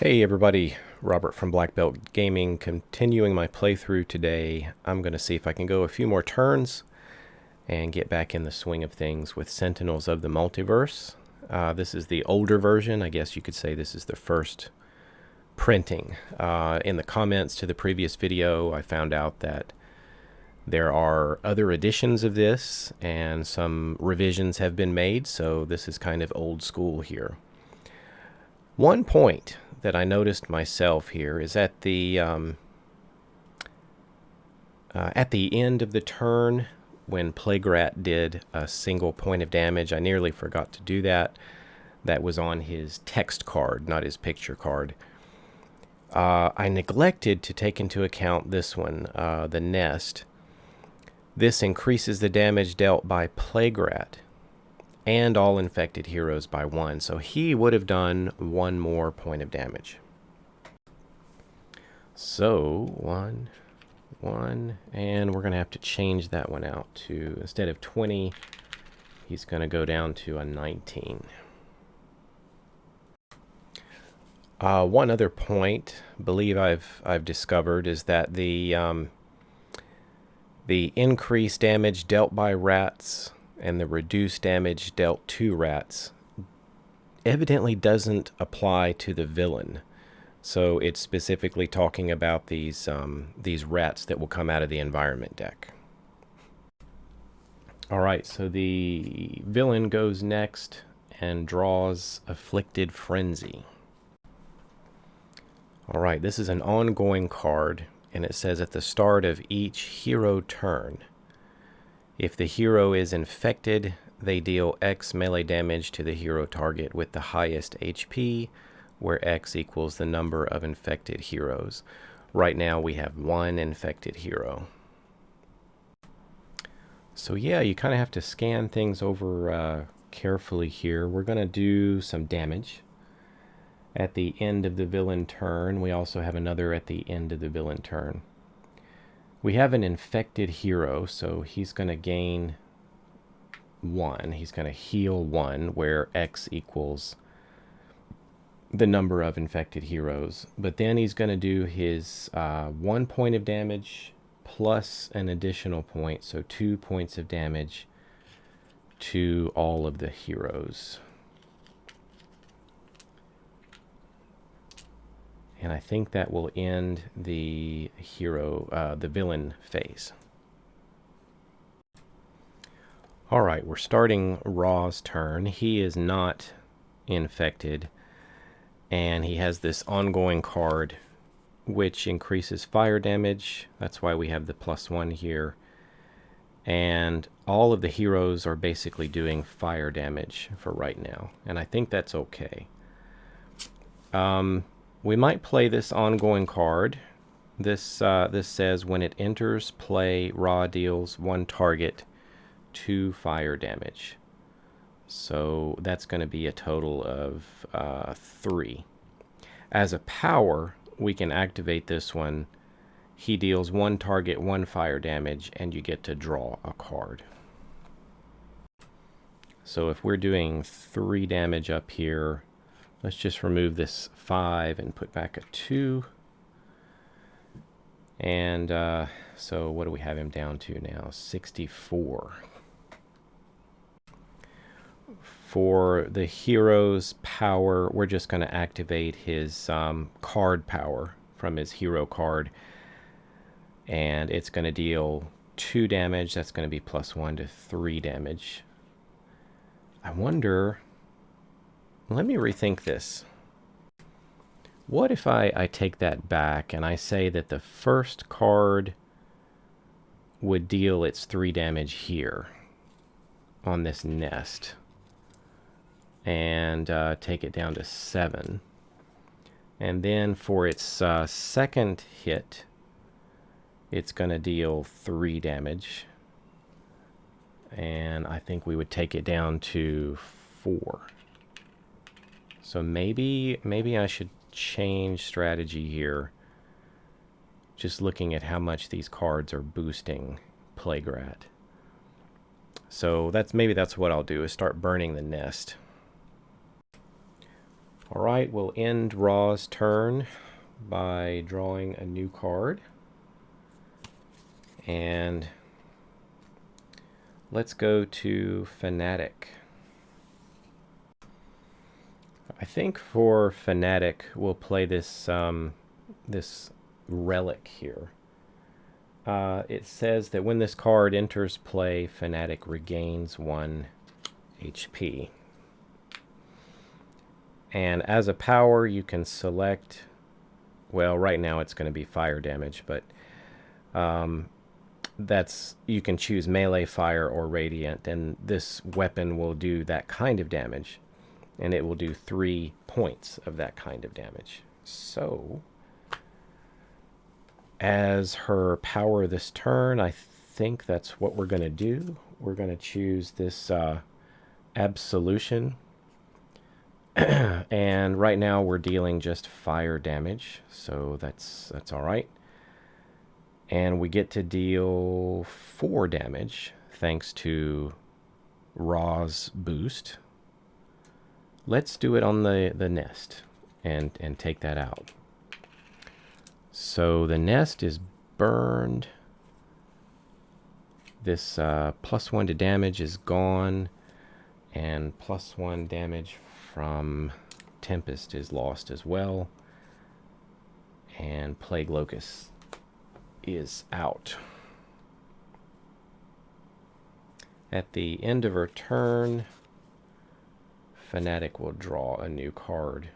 Hey everybody, Robert from Black Belt Gaming, continuing my playthrough today. I'm going to see if I can go a few more turns and get back in the swing of things with Sentinels of the Multiverse. This is the older version. I guess you could say this is the first printing. In the comments to the previous video, I found out that there are other editions of this and some revisions have been made, so this is kind of old school here. One point that I noticed myself here is at the end of the turn when Plaguerat did a single point of damage. I nearly forgot to do that. That was on his text card, not his picture card. I neglected to take into account this one, the nest. This increases the damage dealt by Plaguerat and all infected heroes by 1. So he would have done 1 more point of damage. So 1, and we're going to have to change that one out to, instead of 20, he's going to go down to a 19. One other point, believe I've discovered, is that the increased damage dealt by rats and the reduced damage dealt to rats evidently doesn't apply to the villain. So it's specifically talking about these rats that will come out of the environment deck. Alright, so the villain goes next and draws Afflicted Frenzy. Alright, this is an ongoing card, and it says at the start of each hero turn, if the hero is infected, they deal X melee damage to the hero target with the highest HP, where X equals the number of infected heroes. Right now we have 1 infected hero. So yeah, you kind of have to scan things over carefully here. We're going to do some damage at the end of the villain turn. We also have another at the end of the villain turn. We have an infected hero, so he's going to gain 1. He's going to heal 1, where X equals the number of infected heroes. But then he's going to do his 1 point of damage plus an additional point, so 2 points of damage to all of the heroes. And I think that will end the the villain phase. Alright, we're starting Raw's turn. He is not infected, and he has this ongoing card which increases fire damage. That's why we have the +1 here. And all of the heroes are basically doing fire damage for right now, and I think that's okay. We might play this ongoing card. This says when it enters play, Raw deals 1 target 2 fire damage. So that's going to be a total of 3. As a power, we can activate this one. He deals 1 target 1 fire damage, and you get to draw a card. So if we're doing 3 damage up here, let's just remove this 5 and put back a 2. And so what do we have him down to now? 64. For the hero's power, we're just going to activate his card power from his hero card. And it's going to deal 2 damage. That's going to be +1 to 3 damage. I wonder... Let me rethink this. What if I take that back and I say that the first card would deal its 3 damage here on this nest and take it down to 7. And then for its second hit, it's going to deal 3 damage. And I think we would take it down to 4. So maybe I should change strategy here. Just looking at how much these cards are boosting Plaguerat. So maybe that's what I'll do, is start burning the nest. Alright, we'll end Raw's turn by drawing a new card. And let's go to Fanatic. I think for Fanatic, we'll play this this relic here. It says that when this card enters play, Fanatic regains 1 HP. And as a power, you can select, well, right now it's going to be fire damage, but you can choose melee, fire, or radiant, and this weapon will do that kind of damage, and it will do 3 points of that kind of damage. So as her power this turn, I think that's what we're going to do. We're going to choose this Absolution. And right now we're dealing just fire damage, so that's all right. And we get to deal 4 damage thanks to Raw's boost. Let's do it on the nest and take that out. So the nest is burned. This +1 to damage is gone, and +1 damage from Tempest is lost as well. And Plague Locust is out. At the end of her turn, Fanatic will draw a new card.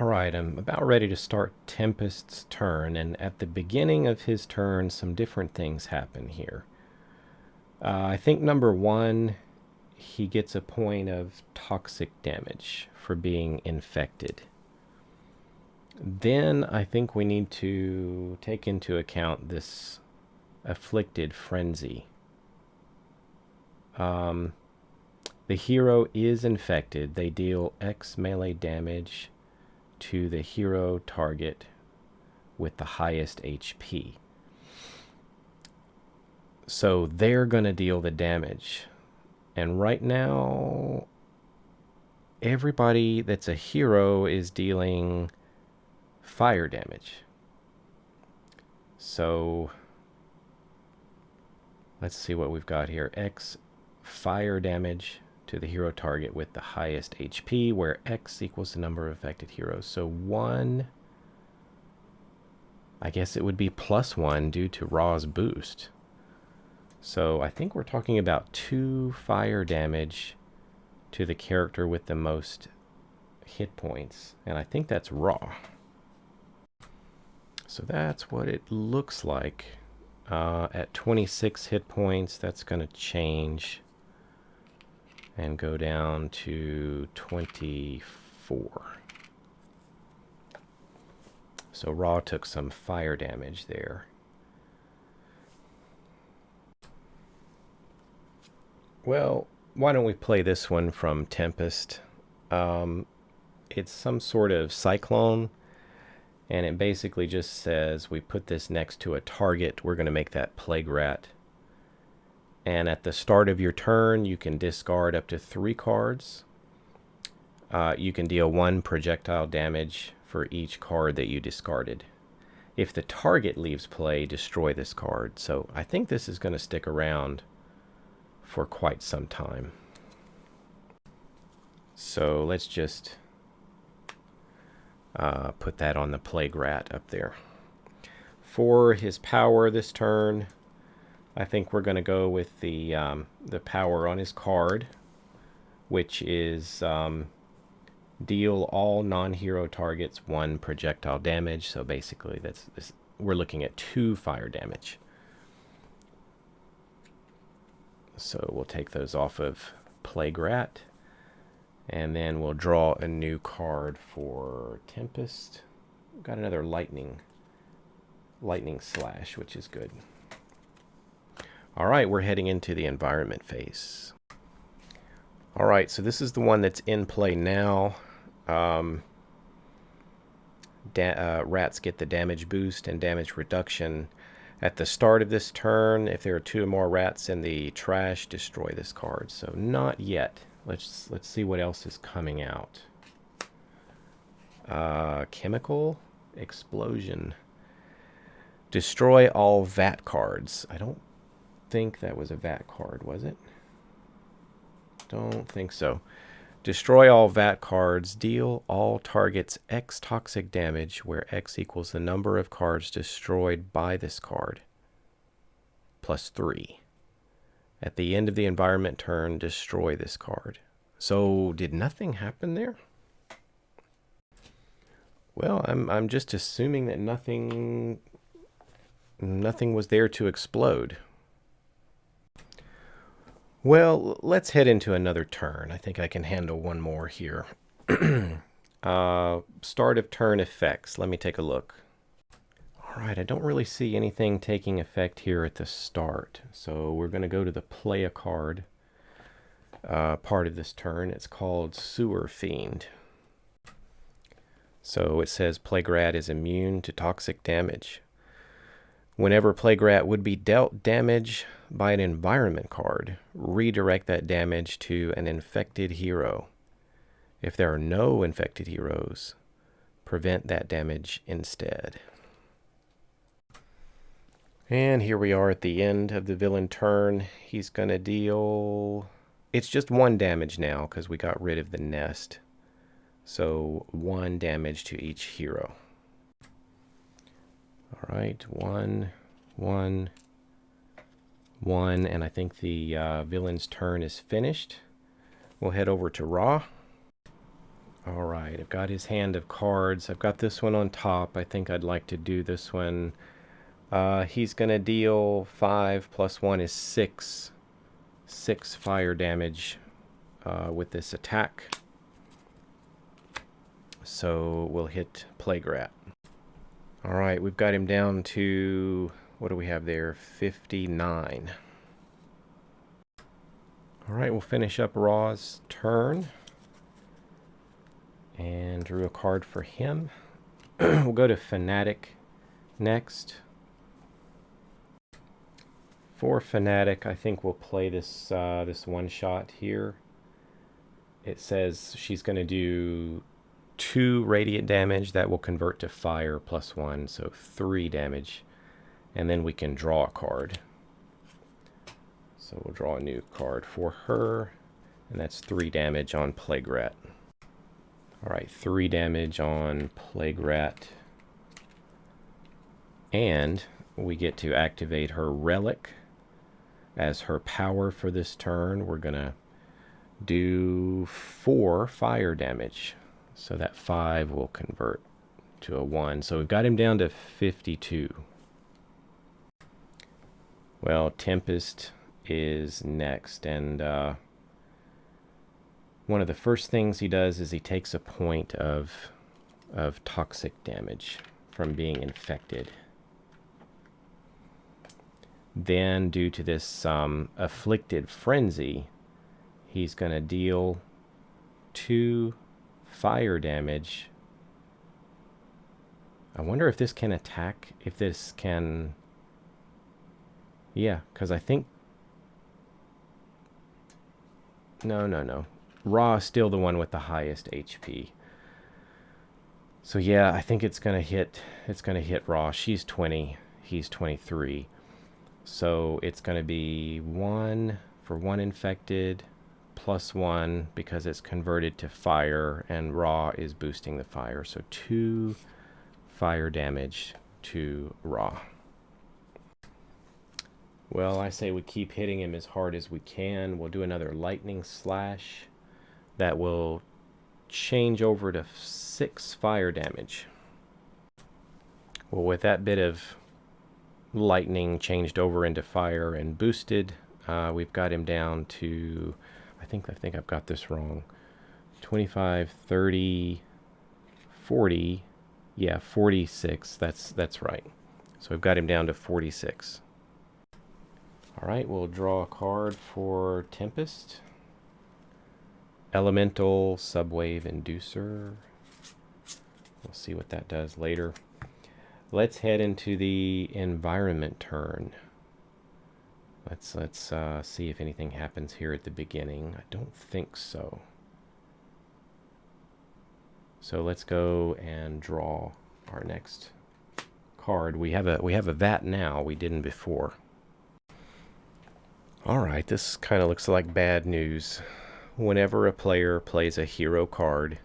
Alright, I'm about ready to start Tempest's turn, and at the beginning of his turn, some different things happen here. I think number 1, he gets a point of toxic damage for being infected. Then I think we need to take into account this afflicted frenzy. The hero is infected. They deal X melee damage to the hero target with the highest HP. So they're going to deal the damage. And right now, everybody that's a hero is dealing fire damage. So let's see what we've got here. X fire damage to the hero target with the highest HP, where X equals the number of affected heroes. So 1, I guess it would be +1 due to Raw's boost. So I think we're talking about 2 fire damage to the character with the most hit points, and I think that's Raw. So that's what it looks like. At 26 hit points, that's going to change and go down to 24. So Raw took some fire damage there. Well, why don't we play this one from Tempest? It's some sort of cyclone, and it basically just says we put this next to a target. We're going to make that Plague Rat. And at the start of your turn, you can discard up to 3 cards. You can deal 1 projectile damage for each card that you discarded. If the target leaves play, destroy this card. So I think this is going to stick around for quite some time. So let's just put that on the Plague Rat up there. For his power this turn, I think we're going to go with the power on his card, which is deal all non-hero targets 1 projectile damage. So basically, we're looking at 2 fire damage. So we'll take those off of Plague Rat, and then we'll draw a new card for Tempest. We've got another lightning slash, which is good. All right, we're heading into the environment phase. All right, so this is the one that's in play now. Rats get the damage boost and damage reduction. At the start of this turn, if there are 2 or more rats in the trash, destroy this card. So not yet. Let's see what else is coming out. Chemical explosion. Destroy all VAT cards. I don't think that was a VAT card, was it? Don't think so. Destroy all VAT cards. Deal all targets X toxic damage, where X equals the number of cards destroyed by this card, plus 3. At the end of the environment turn, destroy this card. So, did nothing happen there? Well, I'm just assuming that nothing was there to explode. Well, let's head into another turn. I think I can handle one more here. Start of turn effects. Let me take a look. All right, I don't really see anything taking effect here at the start. So we're going to go to the play a card part of this turn. It's called Sewer Fiend. So it says Playgrat is immune to toxic damage. Whenever Playgrat would be dealt damage by an environment card, redirect that damage to an infected hero. If there are no infected heroes, prevent that damage instead. And here we are at the end of the villain turn. He's going to deal... It's just 1 damage now because we got rid of the nest. So 1 damage to each hero. All right, 1, 1, 1, and I think the villain's turn is finished. We'll head over to Ra. All right, I've got his hand of cards. I've got this one on top. I think I'd like to do this one. He's going to deal 5 plus 1 is 6. 6 fire damage with this attack. So we'll hit Playgrat. All right, we've got him down to, what do we have there? 59. All right, we'll finish up Ra's turn. And drew a card for him. We'll go to Fanatic next. For Fanatic, I think we'll play this this one shot here. It says she's going to do 2 radiant damage. That will convert to fire plus 1, so 3 damage. And then we can draw a card. So we'll draw a new card for her, and that's 3 damage on Playgrat. All right, 3 damage on Playgrat. And we get to activate her relic as her power for this turn. We're going to do 4 fire damage. So that 5 will convert to a 1. So we've got him down to 52. Well, Tempest is next. And one of the first things he does is he takes a point of toxic damage from being infected. Then, due to this afflicted frenzy, he's going to deal 2 fire damage. I wonder if this can attack, if this can... Yeah, because I think... No. Ra is still the one with the highest HP. So yeah, I think it's going to hit Ra. She's 20, he's 23. So it's going to be 1 for 1 infected, plus 1 because it's converted to fire, and Ra is boosting the fire. So 2 fire damage to Ra. Well, I say we keep hitting him as hard as we can. We'll do another lightning slash. That will change over to 6 fire damage. Well, with that bit of lightning changed over into fire and boosted, we've got him down to, I think I've got this wrong, 25, 30, 40, yeah, 46, that's right. So we've got him down to 46. All right, we'll draw a card for Tempest. Elemental Subwave Inducer. We'll see what that does later. Let's head into the environment turn. Let's see if anything happens here at the beginning. I don't think so. So let's go and draw our next card. We have a vat now. We didn't before. All right, this kind of looks like bad news. Whenever a player plays a hero card,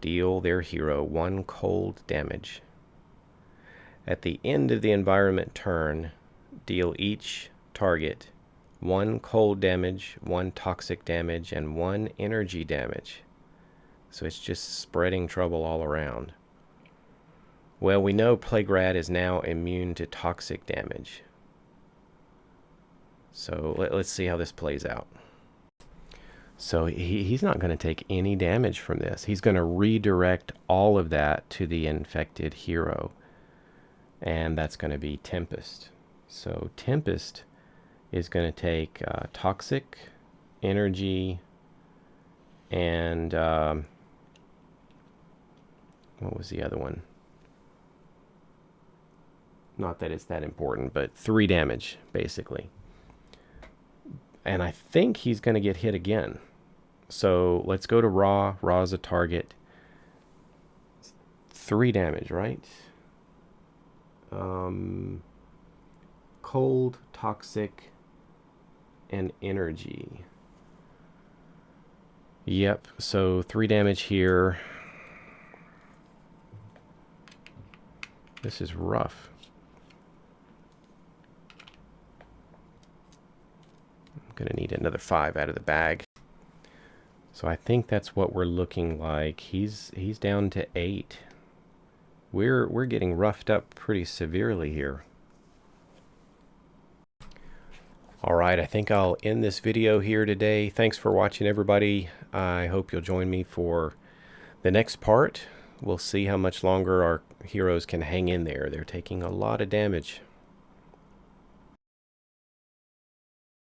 deal their hero 1 cold damage. At the end of the environment turn, deal each target 1 cold damage, 1 toxic damage, and 1 energy damage. So it's just spreading trouble all around. Well, we know Plague-Rat is now immune to toxic damage. So let's see how this plays out. So he's not going to take any damage from this. He's going to redirect all of that to the infected hero. And that's going to be Tempest. So Tempest is going to take toxic, energy, and what was the other one? Not that it's that important, but 3 damage, basically. And I think he's going to get hit again. So let's go to Ra. Ra's a target. 3 damage, right? Cold, toxic, and energy. Yep, so 3 damage here. This is rough. I'm gonna need another 5 out of the bag. So I think that's what we're looking like. He's down to 8. We're getting roughed up pretty severely here. Alright, I think I'll end this video here today. Thanks for watching, everybody. I hope you'll join me for the next part. We'll see how much longer our heroes can hang in there. They're taking a lot of damage.